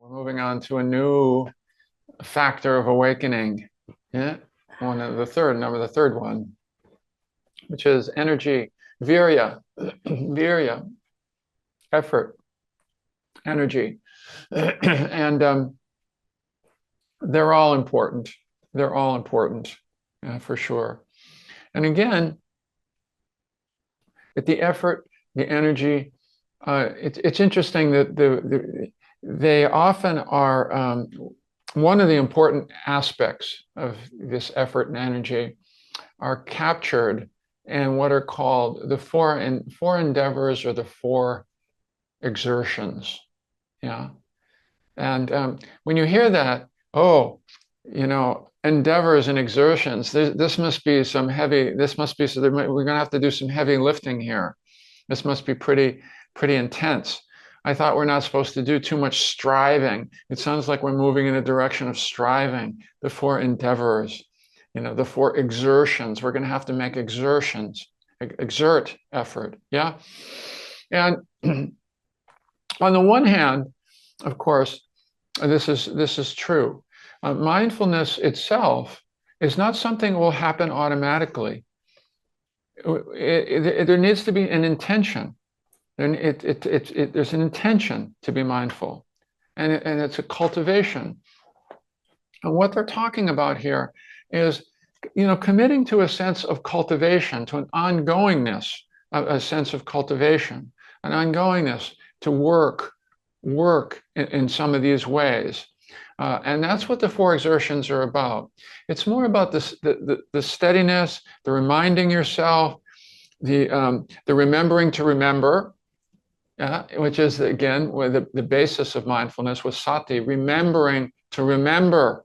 We're moving on to a new factor of awakening. Yeah, the third one, which is energy, virya, virya, effort, energy, and they're all important. They're all important, for sure. And again, at the effort, the energy, it's interesting that they often are one of the important aspects of this effort and energy are captured in what are called the four endeavors or the four exertions. Yeah. And when you hear that, oh, endeavors and exertions, this must be some heavy, we're going to have to do some heavy lifting here. This must be pretty intense. I thought we're not supposed to do too much striving. It sounds like we're moving in a direction of striving. The four endeavors, the four exertions. We're going to have to make exertions, exert effort. Yeah. And on the one hand, of course, this is true. Mindfulness itself is not something that will happen automatically. There needs to be an intention. There's an intention to be mindful, and it's a cultivation. And what they're talking about here is, committing to a sense of cultivation, to an ongoingness, a sense of cultivation, an ongoingness to work in some of these ways. And that's what the four exertions are about. It's more about the steadiness, the reminding yourself, the remembering to remember, which is, again, the basis of mindfulness was sati, remembering to remember,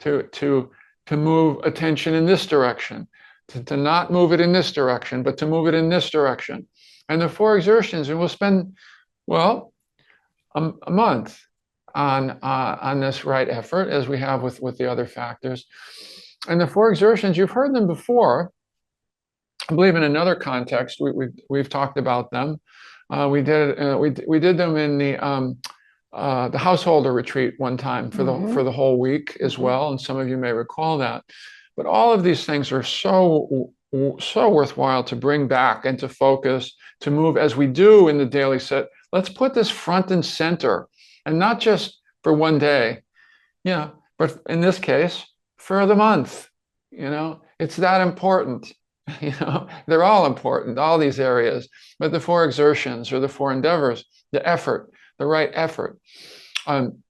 to move attention in this direction, to not move it in this direction, but to move it in this direction. And the four exertions, and we'll spend, well, a month on this right effort, as we have with the other factors. And the four exertions, you've heard them before. I believe in another context we've talked about them. We did them in the householder retreat one time for the whole week as well, and some of you may recall that. But all of these things are so worthwhile to bring back and to focus, to move as we do in the daily sit. Let's put this front and center, and not just for one day, but in this case, for the month. It's that important. They're all important, all these areas, but the four exertions or the four endeavors, the effort, the right effort. And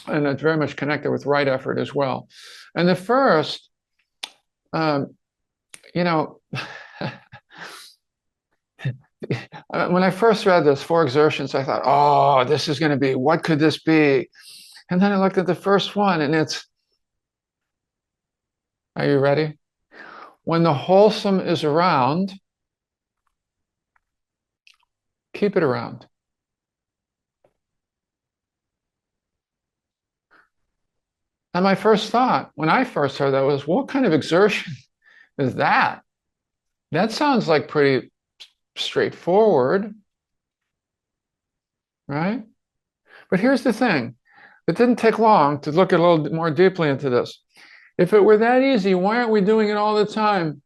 it's very much connected with right effort as well. And the first, when I first read this, four exertions, I thought, oh, this is going to be, what could this be? And then I looked at the first one, and it's, are you ready? When the wholesome is around, keep it around. And my first thought, when I first heard that, was, what kind of exertion is that? That sounds like pretty straightforward, right? But here's the thing. It didn't take long to look a little more deeply into this. If it were that easy, why aren't we doing it all the time?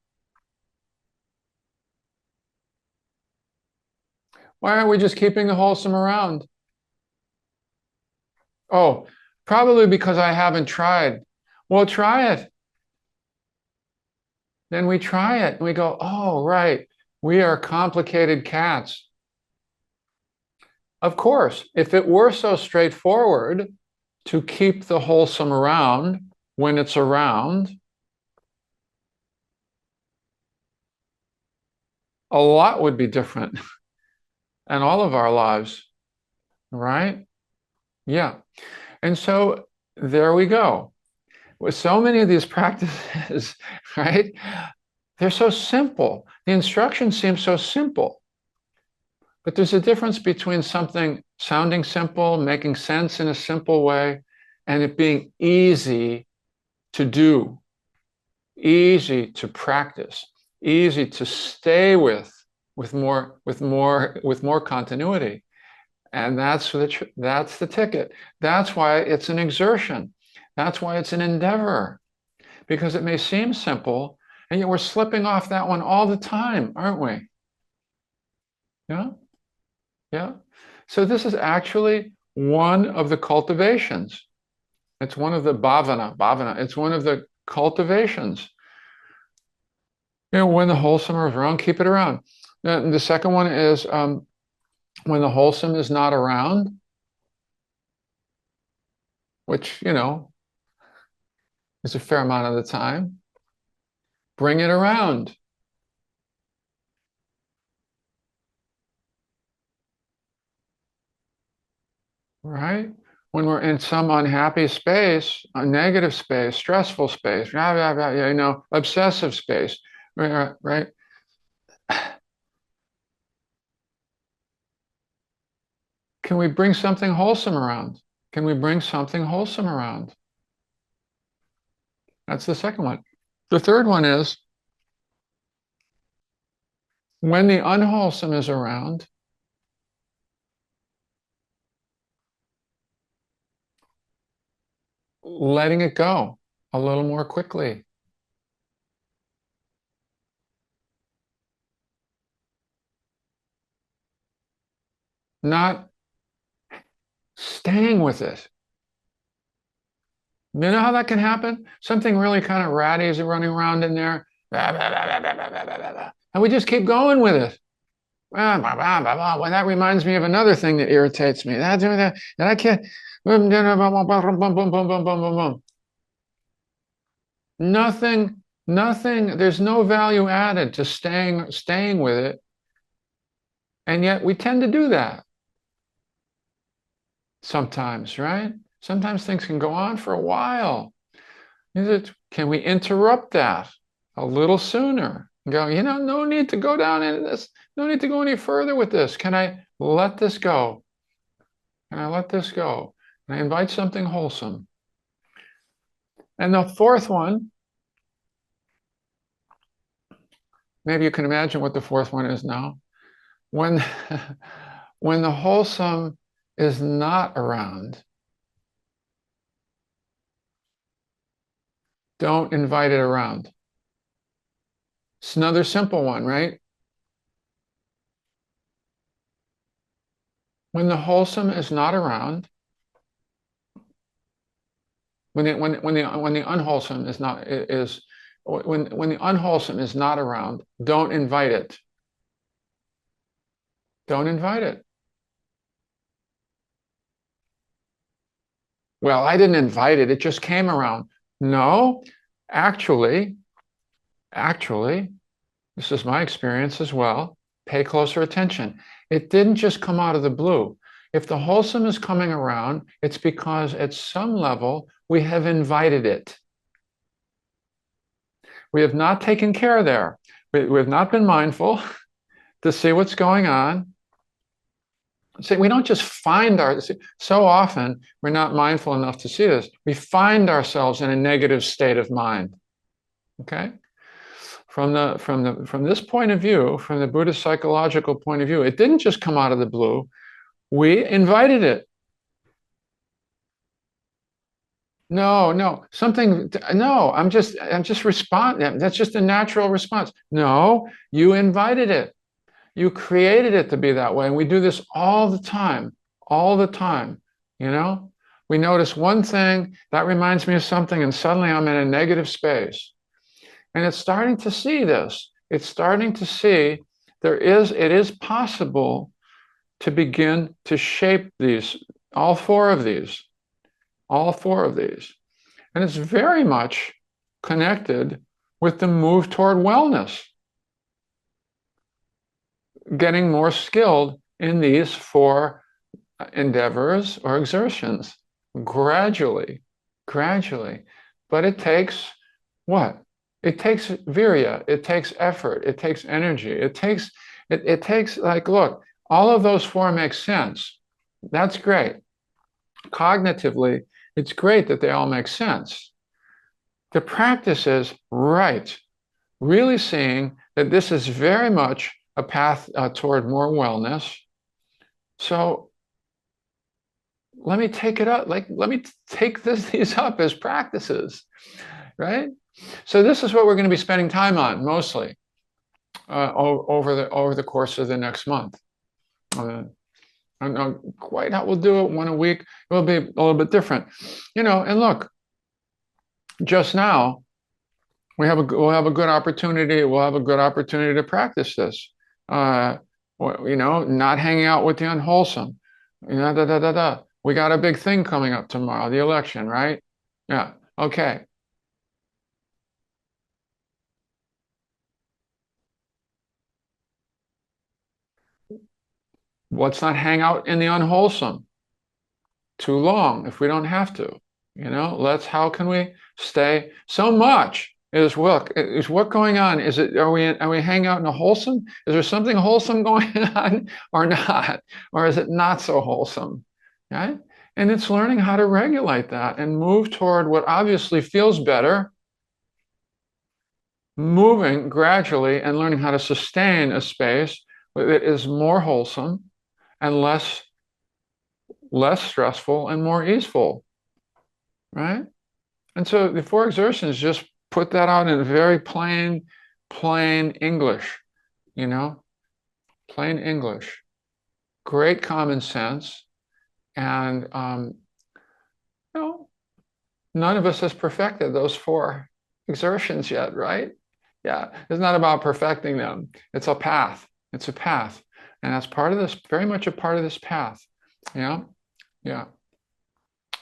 Why aren't we just keeping the wholesome around? Oh, probably because I haven't tried. Well, try it. Then we try it and we go, oh, right, we are complicated cats. Of course, if it were so straightforward to keep the wholesome around when it's around, a lot would be different in all of our lives, right? Yeah. And so there we go. With so many of these practices, right? They're so simple. The instructions seem so simple. But there's a difference between something sounding simple, making sense in a simple way, and it being easy to do, easy to practice, easy to stay with more continuity. And that's the ticket. That's why it's an exertion. That's why it's an endeavor, because it may seem simple, and yet we're slipping off that one all the time, aren't we? Yeah, yeah. So this is actually one of the cultivations. It's one of the bhavana. It's one of the cultivations. When the wholesome is around, keep it around. The second one is when the wholesome is not around, which, is a fair amount of the time, bring it around. Right? When we're in some unhappy space, a negative space, stressful space, obsessive space, right? Can we bring something wholesome around? Can we bring something wholesome around? That's the second one. The third one is when the unwholesome is around, letting it go a little more quickly. Not staying with it. You know how that can happen? Something really kind of ratty is running around in there, and we just keep going with it. Well, that reminds me of another thing that irritates me. That I can't. Nothing, nothing. There's no value added to staying with it, and yet we tend to do that sometimes, right? Sometimes things can go on for a while. Can we interrupt that a little sooner? Go, no need to go down into this. No need to go any further with this. Can I let this go? Can I let this go? Can I invite something wholesome? And the fourth one, maybe you can imagine what the fourth one is now. When, when the wholesome is not around, don't invite it around. It's another simple one, right? When the wholesome is not around, when the unwholesome is not is when the unwholesome is not around, don't invite it. Don't invite it. Well, I didn't invite it. It just came around. No, actually, this is my experience as well. Pay closer attention. It didn't just come out of the blue. If the wholesome is coming around, it's because at some level we have invited it. We have not taken care there. We have not been mindful to see what's going on. See, we don't just so often we're not mindful enough to see this. We find ourselves in a negative state of mind. Okay? From this point of view, from the Buddhist psychological point of view, it didn't just come out of the blue. We invited it. No, I'm just responding. That's just a natural response. No, you invited it. You created it to be that way. And we do this all the time, all the time. We notice one thing that reminds me of something, and suddenly I'm in a negative space. And it's starting to see this. It's starting to see it is possible to begin to shape all four of these. And it's very much connected with the move toward wellness, getting more skilled in these four endeavors or exertions gradually. But it takes what? It takes virya, it takes effort, it takes energy, it takes look, all of those four make sense. That's great. Cognitively, it's great that they all make sense. The practice is right. Really seeing that this is very much a path toward more wellness. So let me take it up. Like, let me take these up as practices, right? So this is what we're going to be spending time on mostly over the course of the next month. I don't know quite how we'll do it, one a week. It will be a little bit different, And look, just now we'll have a good opportunity. We'll have a good opportunity to practice this. Uh, not hanging out with the unwholesome. Da da da da. We got a big thing coming up tomorrow, the election, right? Yeah. Okay. Let's not hang out in the unwholesome too long if we don't have to. How can we stay? So much is what going on? Are we hanging out in a wholesome? Is there something wholesome going on or not? Or is it not so wholesome? Right? And it's learning how to regulate that and move toward what obviously feels better, moving gradually and learning how to sustain a space that is more wholesome and less stressful and more easeful, right? And so the four exertions just put that out in very plain English, you know, plain English, great common sense. And, you know, none of us has perfected those four exertions yet, right? Yeah, it's not about perfecting them. It's a path. It's a path. And that's part of this, very much a part of this path. Yeah. Yeah.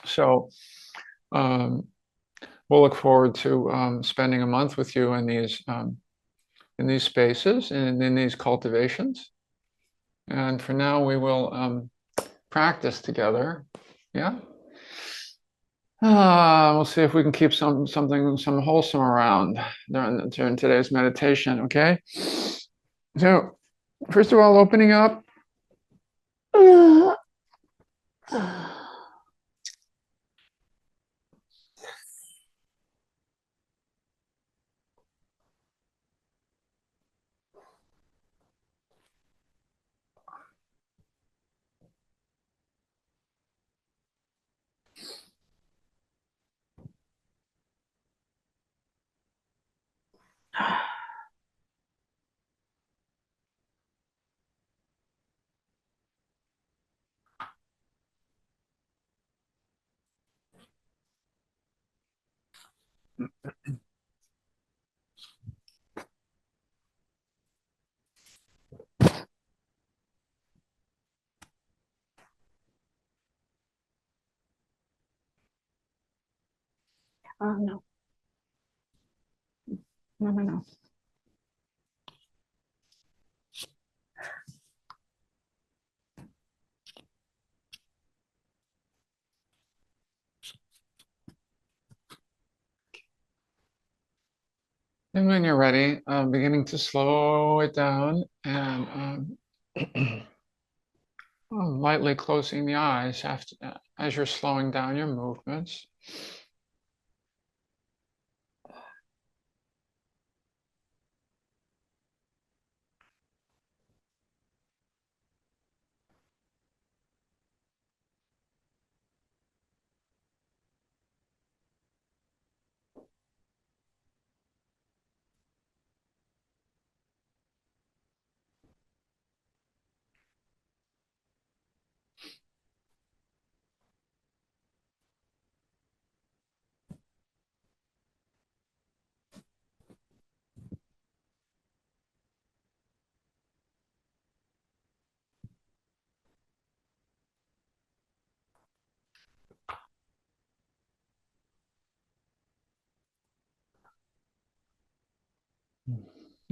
So, um, we'll look forward to spending a month with you in these spaces and in these cultivations. And for now, we will practice together. Yeah. We'll see if we can keep some wholesome around during today's meditation. Okay. So, first of all, opening up. Oh, no. No, no, no. And when you're ready, beginning to slow it down and lightly closing the eyes as you're slowing down your movements.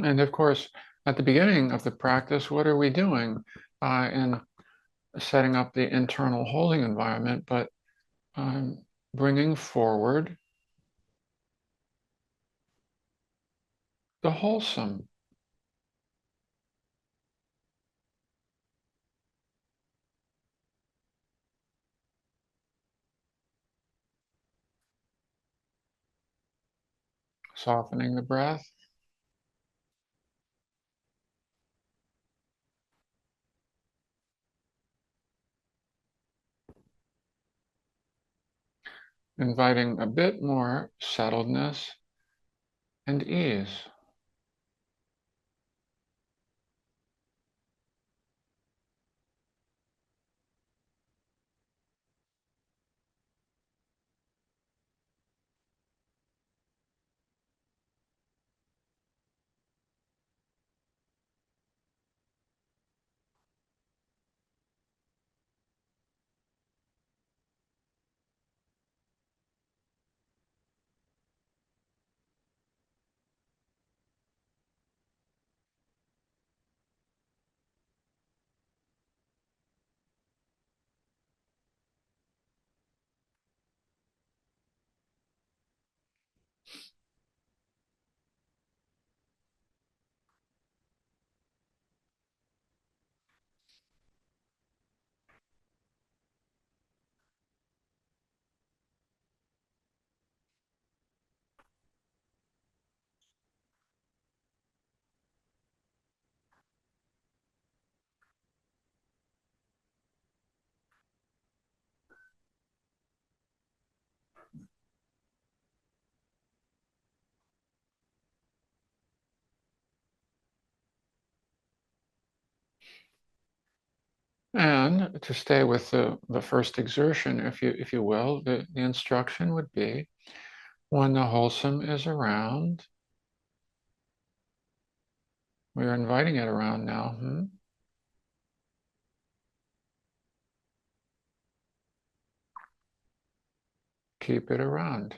And of course, at the beginning of the practice, what are we doing in setting up the internal holding environment, but bringing forward the wholesome. Softening the breath. inviting a bit more settledness and ease. And to stay with the first exertion, if you will, the instruction would be when the wholesome is around, we are inviting it around now. Keep it around.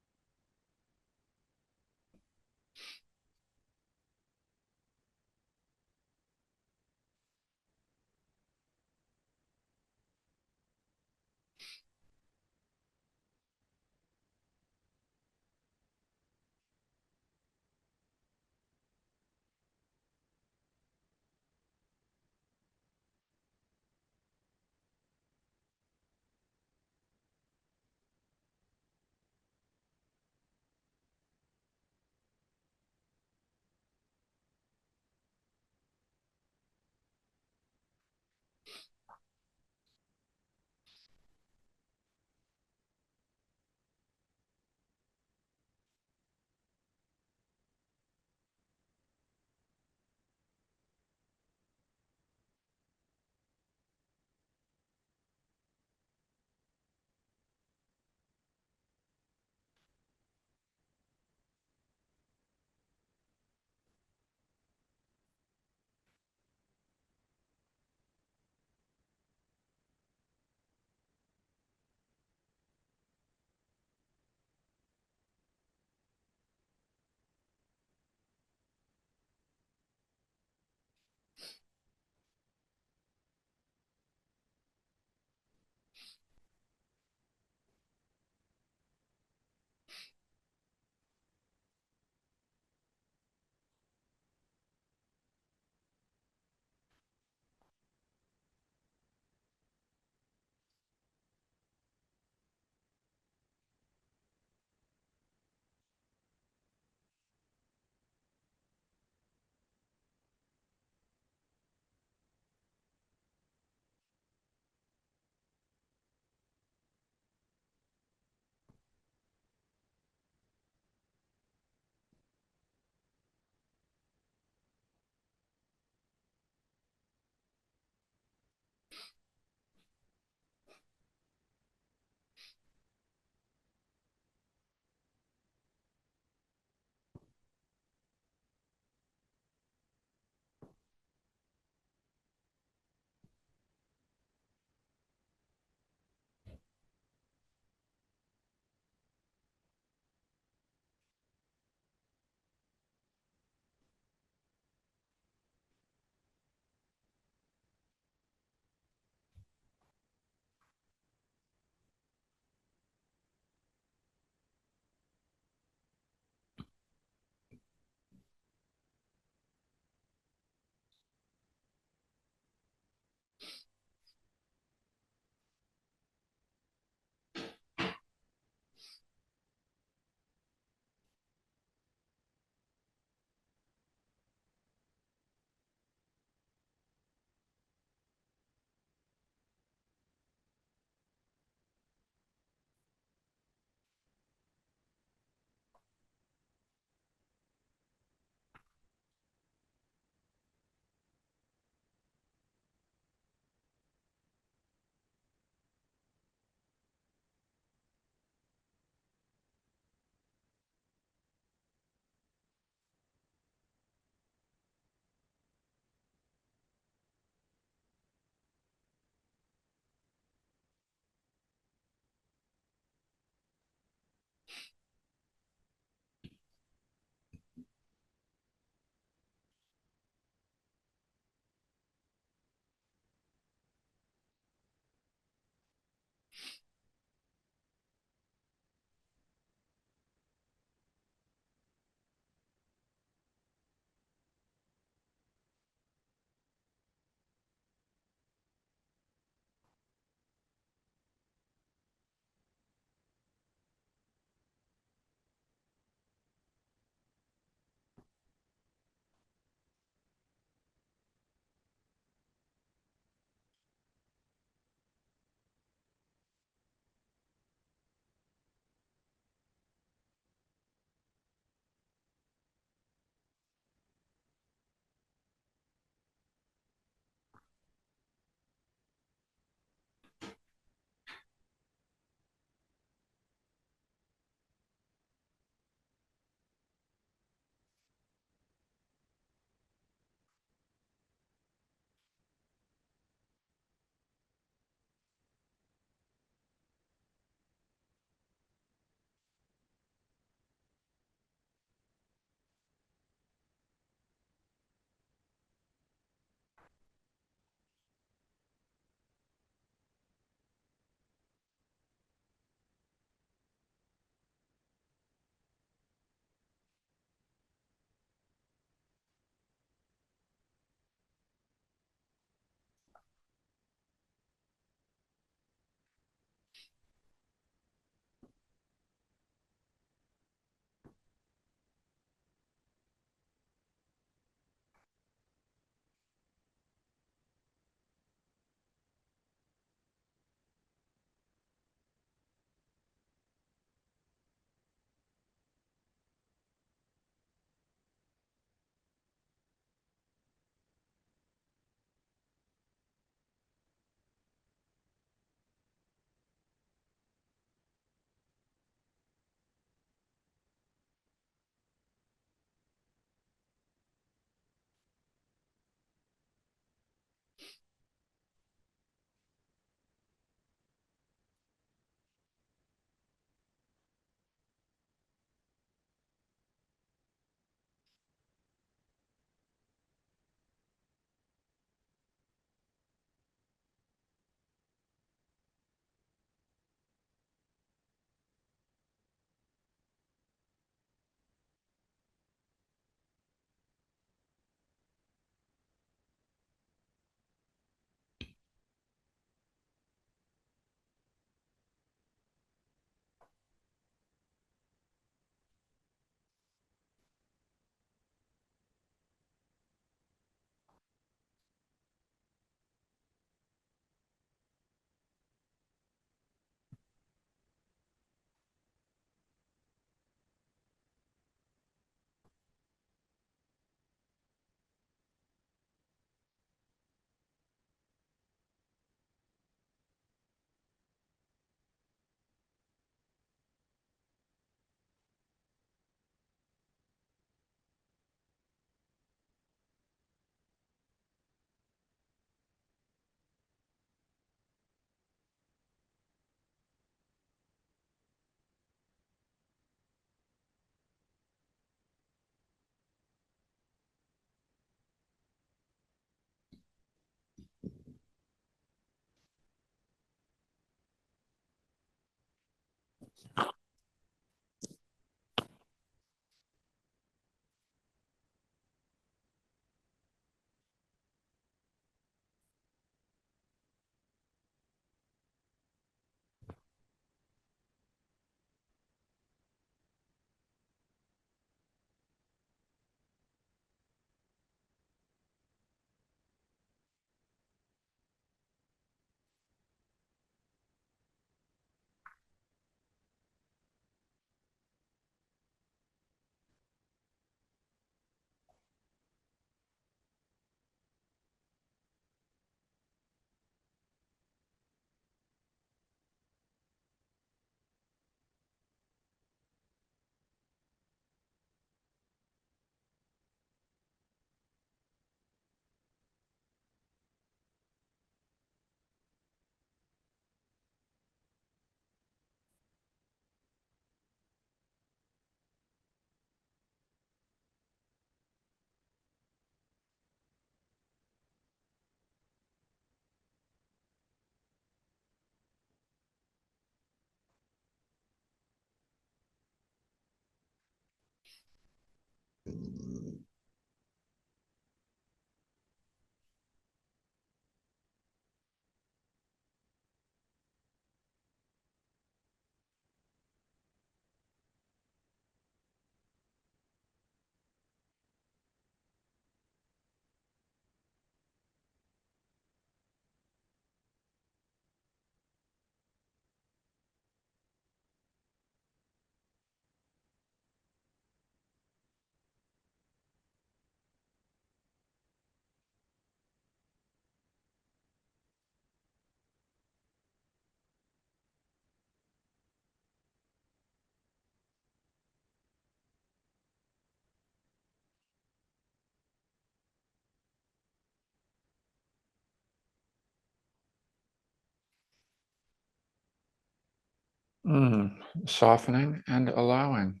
Softening and allowing.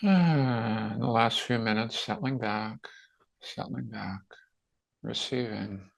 In the last few minutes, settling back, receiving.